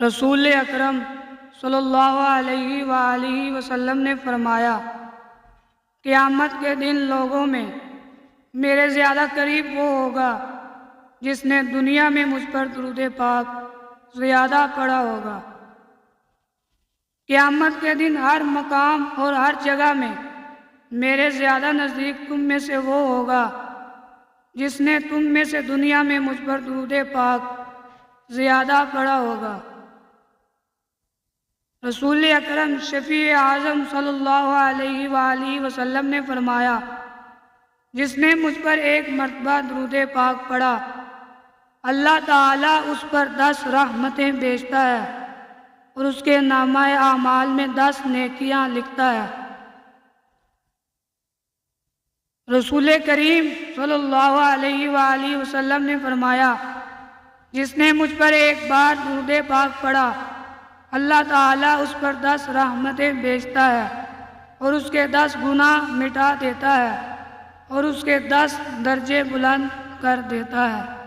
رسول اکرم صلی اللہ علیہ وآلہ وسلم نے فرمایا، قیامت کے دن لوگوں میں میرے زیادہ قریب وہ ہوگا جس نے دنیا میں مجھ پر درود پاک زیادہ پڑھا ہوگا۔ قیامت کے دن ہر مقام اور ہر جگہ میں میرے زیادہ نزدیک تم میں سے وہ ہوگا جس نے تم میں سے دنیا میں مجھ پر درود پاک زیادہ پڑھا ہوگا۔ رسول اکرم شفیع اعظم صلی اللہ علیہ وآلہ وسلم نے فرمایا، جس نے مجھ پر ایک مرتبہ درود پاک پڑھا، اللہ تعالیٰ اس پر 10 رحمتیں بھیجتا ہے اور اس کے نامہ اعمال میں 10 نیکیاں لکھتا ہے۔ رسول کریم صلی اللہ علیہ وآلہ وسلم نے فرمایا، جس نے مجھ پر ایک بار درود پاک پڑھا، اللہ تعالیٰ اس پر 10 رحمتیں بھیجتا ہے اور اس کے 10 گناہ مٹا دیتا ہے اور اس کے 10 درجے بلند کر دیتا ہے۔